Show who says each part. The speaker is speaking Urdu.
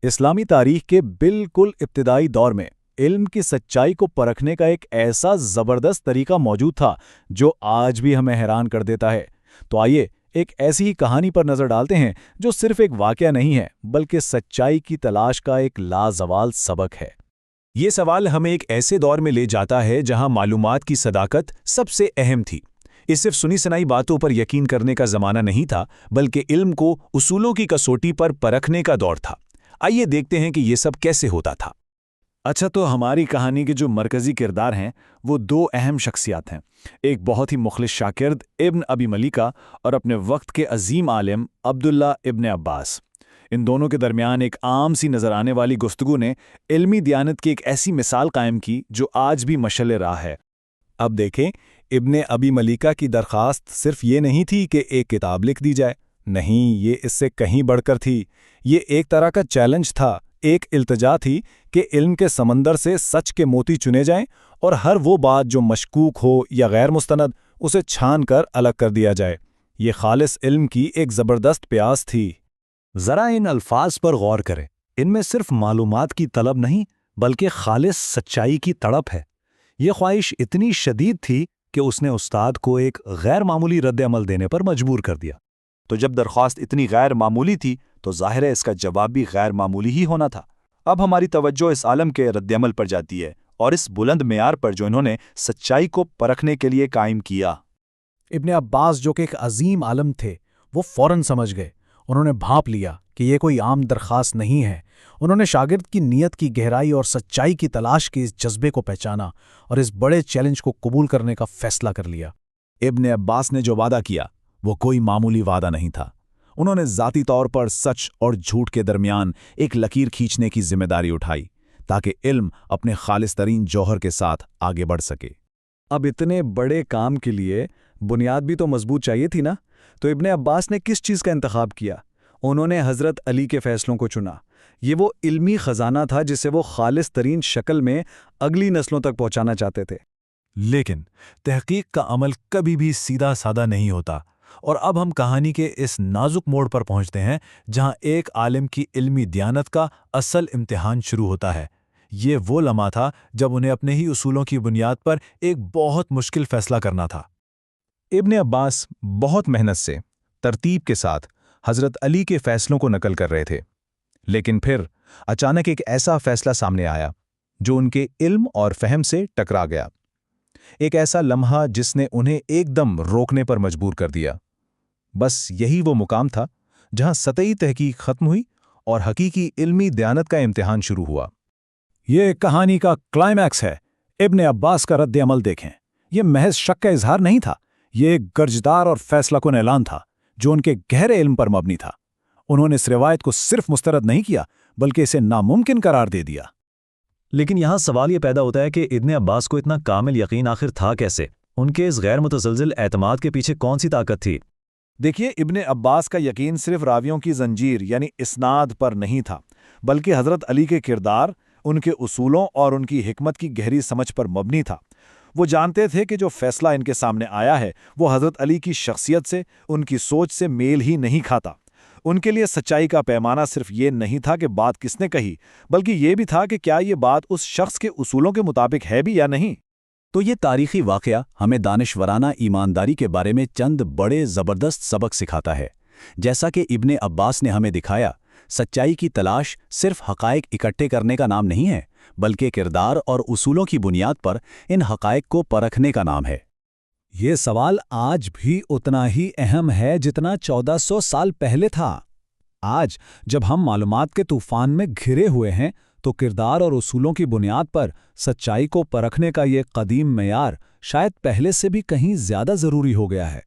Speaker 1: اسلامی تاریخ کے بالکل ابتدائی دور میں علم کی سچائی کو پرکھنے کا ایک ایسا زبردست طریقہ موجود تھا جو آج بھی ہمیں حیران کر دیتا ہے۔ تو آئیے ایک ایسی ہی کہانی پر نظر ڈالتے ہیں جو صرف ایک واقعہ نہیں ہے بلکہ سچائی کی تلاش کا ایک لازوال سبق ہے۔
Speaker 2: یہ سوال ہمیں ایک ایسے دور میں لے جاتا ہے جہاں معلومات کی صداقت سب سے اہم تھی۔ یہ صرف سنی سنائی باتوں پر یقین کرنے کا زمانہ نہیں تھا، بلکہ علم کو اصولوں کی کسوٹی پر پرکھنے کا دور تھا۔ آئیے دیکھتے ہیں کہ یہ سب کیسے ہوتا تھا۔
Speaker 1: اچھا، تو ہماری کہانی کے جو مرکزی کردار ہیں وہ دو اہم شخصیات ہیں، ایک بہت ہی مخلص شاگرد ابن ابی ملیکہ اور اپنے وقت کے عظیم عالم عبداللہ ابن عباس۔ ان دونوں کے درمیان ایک عام سی نظر آنے والی گفتگو نے علمی دیانت کی ایک ایسی مثال قائم کی جو آج بھی مشعل راہ ہے۔ اب دیکھیں، ابن ابی ملیکہ کی درخواست صرف یہ نہیں تھی کہ ایک کتاب لکھ دی جائے، نہیں، یہ اس سے کہیں بڑھ کر تھی۔ یہ ایک طرح کا چیلنج تھا، ایک التجا تھی کہ علم کے سمندر سے سچ کے موتی چنے جائیں اور ہر وہ بات جو مشکوک ہو یا غیر مستند اسے چھان کر الگ کر دیا جائے۔ یہ خالص علم کی ایک زبردست پیاس تھی۔
Speaker 2: ذرا ان الفاظ پر غور کریں، ان میں صرف معلومات کی طلب نہیں بلکہ خالص سچائی کی تڑپ ہے۔ یہ خواہش اتنی شدید تھی کہ اس نے استاد کو ایک غیر معمولی رد عمل دینے پر مجبور کر دیا۔
Speaker 3: تو جب درخواست اتنی غیر معمولی تھی تو ظاہر ہے اس کا جواب بھی غیر معمولی ہی ہونا تھا۔ اب ہماری توجہ اس عالم کے رد عمل پر جاتی ہے اور اس بلند معیار پر جو انہوں نے سچائی کو پرکھنے کے لیے قائم کیا۔
Speaker 4: ابن عباس جو کہ ایک عظیم عالم تھے، وہ فوراً سمجھ گئے۔ انہوں نے بھانپ لیا کہ یہ کوئی عام درخواست نہیں ہے۔ انہوں نے شاگرد کی نیت کی گہرائی اور سچائی کی تلاش کے اس جذبے کو پہچانا اور اس بڑے چیلنج کو قبول کرنے کا فیصلہ کر لیا۔
Speaker 1: ابن عباس نے جو وعدہ کیا وہ کوئی معمولی وعدہ نہیں تھا۔ انہوں نے ذاتی طور پر سچ اور جھوٹ کے درمیان ایک لکیر کھینچنے کی ذمہ داری اٹھائی تاکہ علم اپنے خالص ترین جوہر کے ساتھ آگے بڑھ سکے۔ اب اتنے بڑے کام کے لیے بنیاد بھی تو مضبوط چاہیے تھی نا، تو ابن عباس نے کس چیز کا انتخاب کیا؟ انہوں نے حضرت علی کے فیصلوں کو چنا۔ یہ وہ علمی خزانہ تھا جسے وہ خالص ترین شکل میں اگلی نسلوں تک پہنچانا چاہتے تھے۔
Speaker 2: لیکن تحقیق کا عمل کبھی بھی سیدھا سادہ نہیں ہوتا، اور اب ہم کہانی کے اس نازک موڑ پر پہنچتے ہیں جہاں ایک عالم کی علمی دیانت کا اصل امتحان شروع ہوتا ہے۔ یہ وہ لمحہ تھا جب انہیں اپنے ہی اصولوں کی بنیاد پر ایک بہت مشکل فیصلہ کرنا تھا۔
Speaker 1: ابن عباس بہت محنت سے، ترتیب کے ساتھ حضرت علی کے فیصلوں کو نقل کر رہے تھے، لیکن پھر اچانک ایک ایسا فیصلہ سامنے آیا جو ان کے علم اور فہم سے ٹکرا گیا۔ ایک ایسا لمحہ جس نے انہیں ایک دم روکنے پر مجبور کر دیا۔ بس یہی وہ مقام تھا جہاں سطحی تحقیق ختم ہوئی اور حقیقی علمی دیانت کا امتحان شروع ہوا۔
Speaker 4: یہ کہانی کا کلائمیکس ہے۔ ابن عباس کا رد عمل دیکھیں۔ یہ محض شک کا اظہار نہیں تھا، یہ ایک گرجدار اور فیصلہ کن اعلان تھا جو ان کے گہرے علم پر مبنی تھا۔ انہوں نے اس روایت کو صرف مسترد نہیں کیا بلکہ اسے ناممکن قرار دے دیا۔
Speaker 2: لیکن یہاں سوال یہ پیدا ہوتا ہے کہ ابن عباس کو اتنا کامل یقین آخر تھا کیسے؟ ان کے اس غیر متزلزل اعتماد کے پیچھے کون سی طاقت تھی؟
Speaker 1: دیکھیے، ابن عباس کا یقین صرف راویوں کی زنجیر یعنی اسناد پر نہیں تھا، بلکہ حضرت علی کے کردار، ان کے اصولوں اور ان کی حکمت کی گہری سمجھ پر مبنی تھا۔ وہ جانتے تھے کہ جو فیصلہ ان کے سامنے آیا ہے وہ حضرت علی کی شخصیت سے، ان کی سوچ سے میل ہی نہیں کھاتا۔ ان کے لیے سچائی کا پیمانہ صرف یہ نہیں تھا کہ بات کس نے کہی، بلکہ یہ بھی تھا کہ کیا یہ بات اس شخص کے اصولوں کے مطابق ہے بھی یا نہیں۔ تو یہ تاریخی واقعہ ہمیں دانشورانہ ایمانداری کے بارے میں چند بڑے زبردست سبق سکھاتا ہے۔ جیسا کہ ابن عباس نے ہمیں دکھایا، سچائی کی تلاش صرف حقائق اکٹھے کرنے کا نام نہیں ہے، بلکہ کردار اور اصولوں کی بنیاد پر ان حقائق کو پرکھنے کا نام ہے۔
Speaker 4: یہ سوال آج بھی اتنا ہی اہم ہے جتنا 1400 سال پہلے تھا۔ آج جب ہم معلومات کے طوفان میں گھرے ہوئے ہیں تو کردار اور اصولوں کی بنیاد پر سچائی کو پرکھنے کا یہ قدیم معیار شاید پہلے سے بھی کہیں زیادہ ضروری ہو گیا ہے۔